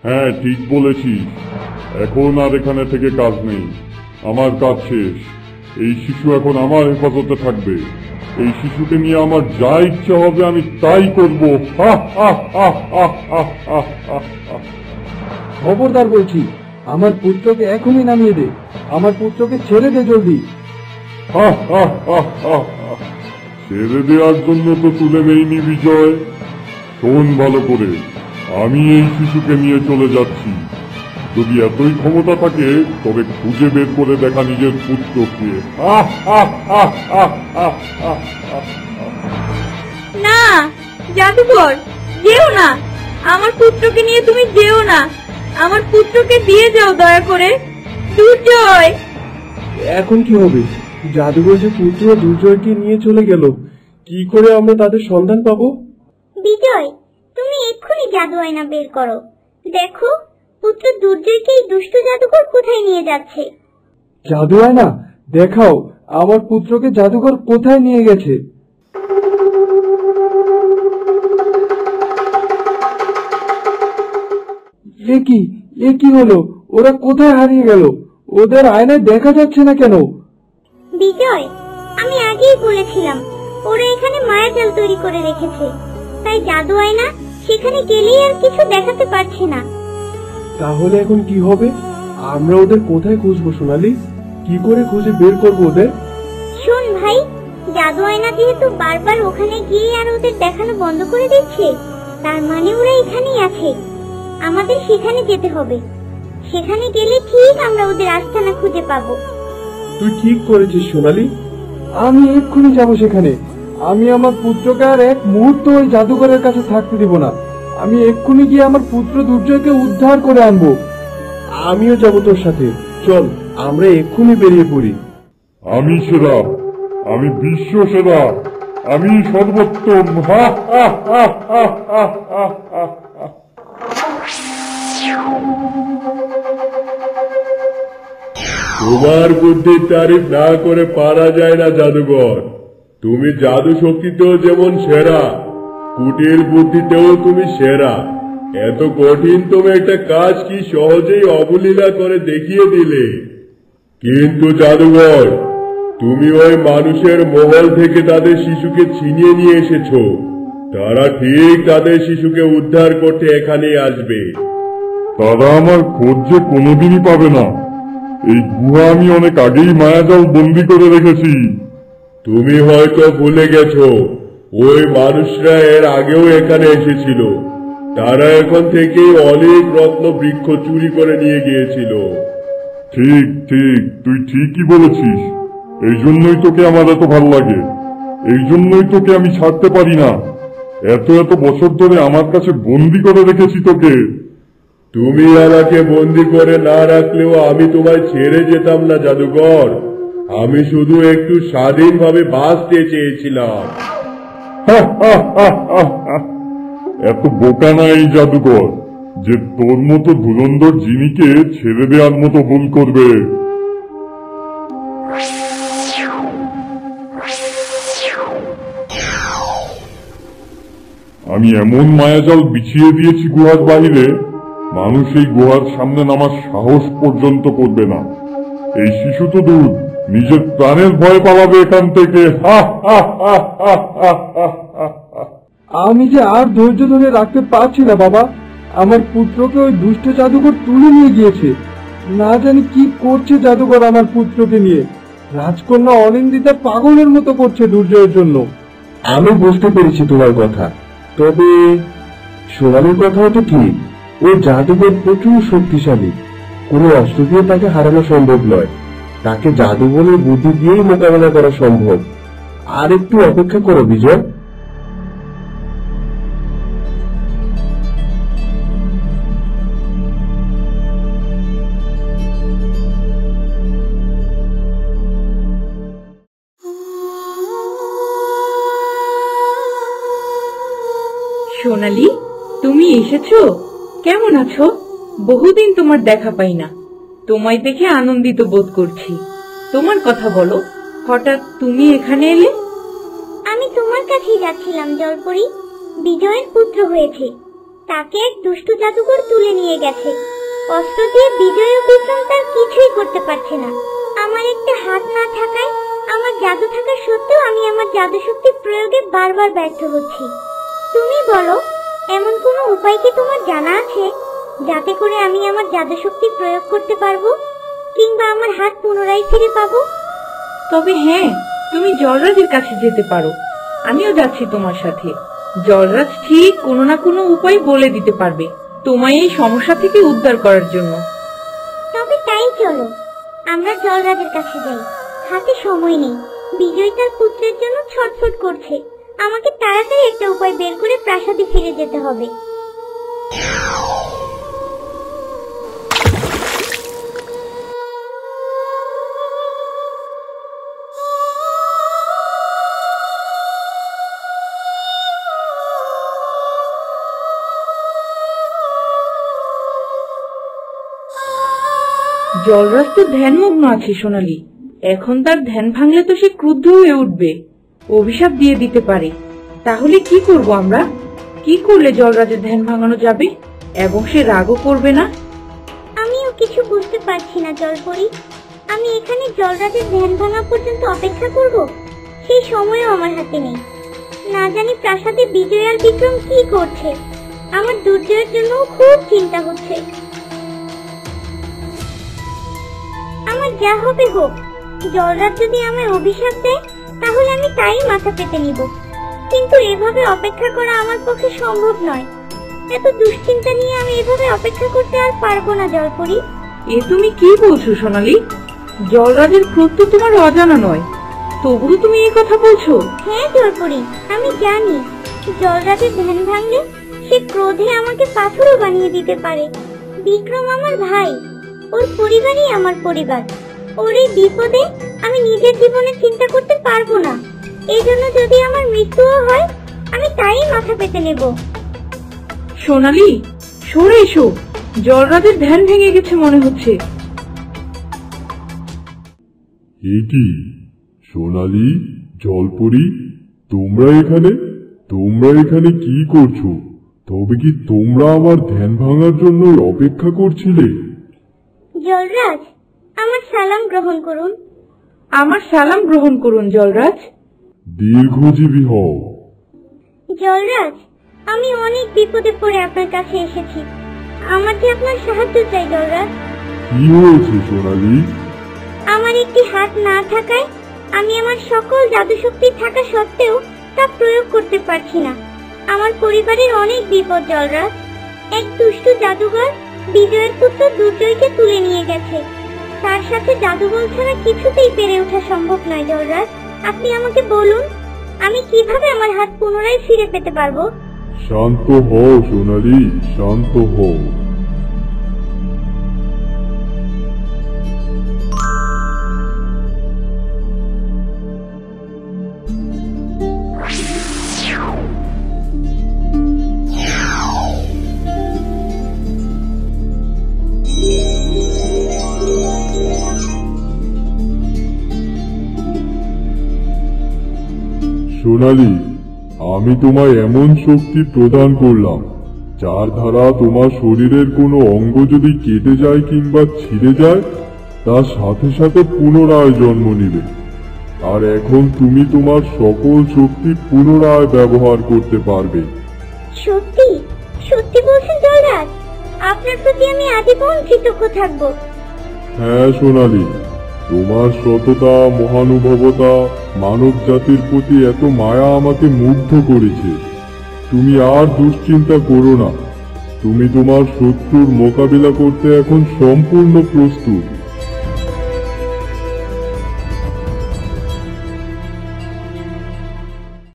হ্যাঁ, ঠিক বলেছিস। এখন আর এখানে থেকে কাজ নেই, আমার কাজ শেষ। এই শিশু এখন আমার হেফাজতে থাকবে। এই শিশুকে নিয়ে আমার যা ইচ্ছা হবে আমি তাই করব। খবরদার বলছি, আমার পুত্রকে এখনই নামিয়ে দে। আমার পুত্রকে ছেড়ে দে জলদি। ছেড়ে দেওয়ার জন্য তো তুলে নেইনি বিজয়। শোন ভালো করে, আমি এই শিশুকে নিয়ে চলে যাচ্ছি। যদি এতই ক্ষমতা থাকে তবে খুঁজে বের করে দেখা নিজের পুত্রকে। না জাদুকর, যেও না। আমার পুত্রকে নিয়ে তুমি যেও না। আমার পুত্রকে দিয়ে যাও দয়া করে। দুর্জয়! এখন কি হবে? জাদুঘর যে পুত্র দুর্জয়কে নিয়ে চলে গেল, কি করে আমরা তাদের সন্ধান পাবো? বিজয়, তুমি এক্ষুনি জাদু আয়না বের করো। দেখো পুত্র দুর্জয়কে এই দুষ্ট জাদুকর কোথায় নিয়ে যাচ্ছে। জাদু আয়না দেখাও, আমার পুত্রকে জাদুঘর কোথায় নিয়ে গেছে। এ কি হলো? ওরা কোথায় হারিয়ে গেল? ওদের আয়নায় দেখা যাচ্ছে না কেন? বিজয়, আমি আগেই বলেছিলাম ওরা এখানে মায়াজাল তৈরি করে রেখেছে, তাই জাদু আয়না সেখানে গেলেই আর কিছু দেখাতে পারছে না। তাহলে এখন কি হবে? আমরা ওদের কোথায় খুঁজবো সোনালি? কি করে খুঁজে বের করবো ওদের? শোন ভাই, জাদু আয়না যেহেতু বারবার ওখানে গিয়ে আর ওদের দেখানো বন্ধ করে দিচ্ছে, তার মানে ওরা এখানেই আছে। আমাদের সেখানে যেতে হবে। সেখানে গেলে ঠিক আমরা ওদের আস্তানা খুঁজে পাবো। তুই ঠিক করেছিস সোনালি, আমি এক্ষুনি যাবো সেখানে। আমি আমার পুত্রকে আর এক মুহূর্ত ওই জাদুঘরের কাছে থাকতে দিব না। আমি এক্ষুনি গিয়ে আমার পুত্র দুর্জয়কে উদ্ধার করে আনবো। আমিও যাবো তোর সাথে, চল আমরা এক্ষুনি বেরিয়ে পড়ি। আমি সেরা, আমি বিশ্ব সেরা, আমি সর্বোত্তম। তোমার বুদ্ধির তারিফ না করে পারা যায় না জাদুঘর। তুমি জাদু শক্তিতেও যেমন সেরা, কুটির বুদ্ধিতেও তুমি সেরা। এত কঠিন তুমি একটা কাজ কি সহজেই অবলীলা করে দেখিয়ে দিলে। কিন্তু জাদুঘর, তুমি ওই মানুষের মহল থেকে তাদের শিশুকে ছিনিয়ে নিয়ে এসেছো। তারা ঠিক তাদের শিশুকে উদ্ধার করতে এখানেই আসবে। তারা আমার খোঁজ যে কোনোদিনই পাবে না। এই গুহা আমি অনেক আগেই মায়াজাল বন্দি করে রেখেছি। তুমি হয়তো ভুলে গেছো, ওই মানুষরা এর আগেও এখানে এসেছিল। তারা এখন থেকেই অনেক রত্ন বৃক্ষ চুরি করে নিয়ে গিয়েছিল। ঠিক ঠিক, তুই ঠিকই বলেছিস। এই জন্যই তোকে আমার এত ভালো লাগে, এই জন্যই তোকে আমি ছাড়তে পারি না। এত এত বছর ধরে আমার কাছে বন্দি করে রেখেছি তোকে। তুমি আমাকে বন্দি করে না রাখলেও আমি তোমায় ছেড়ে যেতাম না জাদুঘর। আমি শুধু একটু স্বাধীনভাবে বাঁচতে চেয়েছিলাম। এত বোকা না এই জাদুঘর যে তোর মতো ধুরন্ধর জিনিকে ছেড়ে দেওয়ার মতো ভুল করবে। আমি এমন মায়াজাল বিছিয়ে দিয়েছি গুহার বাহিরে, মানুষ এই গুহার সামনে নামার সাহস পর্যন্ত করবে না। এই শিশু তো দূর, নিজের প্রাণের ভয় পালাবে এখান থেকে। আমি যে আর ধৈর্য ধরে রাখতে পারছি না বাবা। আমার পুত্রকে ওই দুষ্ট জাদুঘর তুলে নিয়ে গিয়েছে। না জানি কি করছে জাদুঘর আমার পুত্রকে নিয়ে। রাজকন্যা অনিন্দিতা পাগলের মতো করছে দুর্জয়ের জন্য। আমি বুঝতে পেরেছি তোমার কথা, তবে সোনালির কথাও তো ঠিক। ওই জাদুঘর প্রচুর শক্তিশালী, কোনো অস্ত্র দিয়ে তাকে হারানো সম্ভব নয়। তাকে জাদু বলে বুদ্ধি দিয়েই মোকাবেলা করা সম্ভব। আর একটু অপেক্ষা করো বিজয়। সোনালি, তুমি এসেছো? কেমন আছো? বহুদিন তোমার দেখা পাই না। তোমায় দেখে আনন্দিত বোধ করছি। তোমার কথা বলো, হঠাৎ তুমি এখানে এলে? আমি তোমার কাছেই যাচ্ছিলাম জলপরি। বিজয়ের পুত্র হয়েছে, তাকে এক দুষ্টু জাদুকর তুলে নিয়ে গেছে। অস্ত্র দিয়ে বিজয় ও বিক্রম তার কিছুই করতে পারছে না। আমার একটা হাত না থাকায়, আমার জাদু থাকা সত্ত্বেও আমি আমার জাদু শক্তি প্রয়োগে বারবার ব্যর্থ হচ্ছি। তুমি বলো, এমন কোনো উপায় কি তোমার জানা আছে যাতে করে আমি আমার জাদু শক্তি প্রয়োগ করতে পারবো, কিংবা আমার হাত পুনরায় ফিরে পাবো? তবে হ্যাঁ, তুমি জলরাজের কাছে যেতে পারো। আমিও যাচ্ছি তোমার সাথে। জলরাজ ঠিক কোনো না কোনো উপায় বলে দিতে পারবে তোমায় এই সমস্যা থেকে উদ্ধার করার জন্য। তবে তাই চলো, আমরা জলরাজের কাছে যাই। হাতে সময় নেই, বিজয় তার পুত্রের জন্য ছটফট করছে। আমাকে তাড়াতাড়ি একটা উপায় বের করে প্রাসাদে ফিরে যেতে হবে। জলরাজ তো ধ্যানমগ্ন আছে সোনালি। এখন তার ধ্যান ভাঙলে তো সে ক্রুদ্ধ হয়ে উঠবে, অভিশাপ দিয়ে দিতে পারে। তাহলে কি করব আমরা? কি করলে জলরাজের ধ্যান ভাঙানো যাবে এবং সে রাগও করবে না? আমিও কিছু বুঝতে পারছি না জলপরি। আমি এখানে জলরাজের ধ্যান ভাঙা পর্যন্ত অপেক্ষা করব? সেই সময়ও আমার হাতে নেই। না জানি প্রাসাদে বিজয় আর বিক্রম কি করছে। আমার দুর্জয়ের জন্য খুব চিন্তা হচ্ছে। আমার যা হবে হোক, জলরাজ যদি আমায় অভিশাপ দেয় তাহলে আমি তাই মাথা পেতে নিব। কিন্তু এভাবে অপেক্ষা করা আমার পক্ষে সম্ভব নয়। এত দুশ্চিন্তা নিয়ে আমি এভাবে অপেক্ষা করতে আর পারবো না জলপরি। এ তুমি কি বলছো সোনালি? জলরাজের ক্রোধ তোমার অজানা নয়, তবুও তুমি এই কথা বলছো? হ্যাঁ জলপরি, আমি জানি জলরাজের ধ্যান ভাঙলে সে ক্রোধে আমাকে পাথরও বানিয়ে দিতে পারে। বিক্রম আমার ভাই, ওর পরিবারই আমার পরিবার। ওর এই বিপদে আমি নিজের জীবনে চিন্তা করতে পারবো না। এই জন্য যদি আমার মৃত্যুও হয়, আমি তাই মাথা পেতে নেব। সোনালি, সরে এসো। জলরাজের ধ্যান ভেঙে গেছে মনে হচ্ছে। এটি সোনালি, জলপরি, তোমরা এখানে কি করছো? তবে কি তোমরা আমার ধ্যান ভাঙার জন্য অপেক্ষা করছিলে? জলরাজ, আমার সালাম গ্রহণ করুন। আমার সালাম গ্রহণ করুন জলরাজ। দীর্ঘজীবী হও। জলরাজ, আমি অনেক বিপদে পড়ে আপনার কাছে এসেছি। আমার যে আপনার সাহায্য চাই জলরাজ। কি হয়েছে সোনালি? আমার একটি হাত না থাকায় আমি আমার সকল জাদু শক্তি থাকা সত্ত্বেও তা প্রয়োগ করতে পারছি না। আমার পরিবারের অনেক বিপদ জলরাজ। এক দুষ্ট জাদুঘর বিজয়ের পুত্র দুর্জয়কে তুলে নিয়ে গেছে। তার সাথে জাদুবল ছাড়া কিছুতেই পেরে ওঠা সম্ভব নয় জলরাজ। আপনি আমাকে বলুন, আমি কিভাবে আমার হাত পুনরায় ফিরে পেতে পারবো? শান্ত হও সোনালি, শান্ত হও। সোনালি, আমি তোমায় এমন শক্তি প্রদান করলাম যার দ্বারা তোমার শরীরের কোনো অঙ্গ যদি কেটে যায় কিংবা ছিঁড়ে যায়, তার সাথে সাথে পুনরায় জন্ম নিবে। আর এখন তুমি তোমার সকল শক্তি পুনরায় ব্যবহার করতে পারবে। সত্যি সত্যি বলছেন জলরাজ? আপনার প্রতি আমি আজীবন কৃতজ্ঞ থাকবো। হ্যাঁ সোনালি, তোমার সততা, মহানুভবতা, মানব জাতির প্রতি এত মায়া আমাকে মুগ্ধ করেছে। তুমি আর দুশ্চিন্তা করো না। তুমি তোমার শত্রুর মোকাবিলা করতে এখন সম্পূর্ণ প্রস্তুত।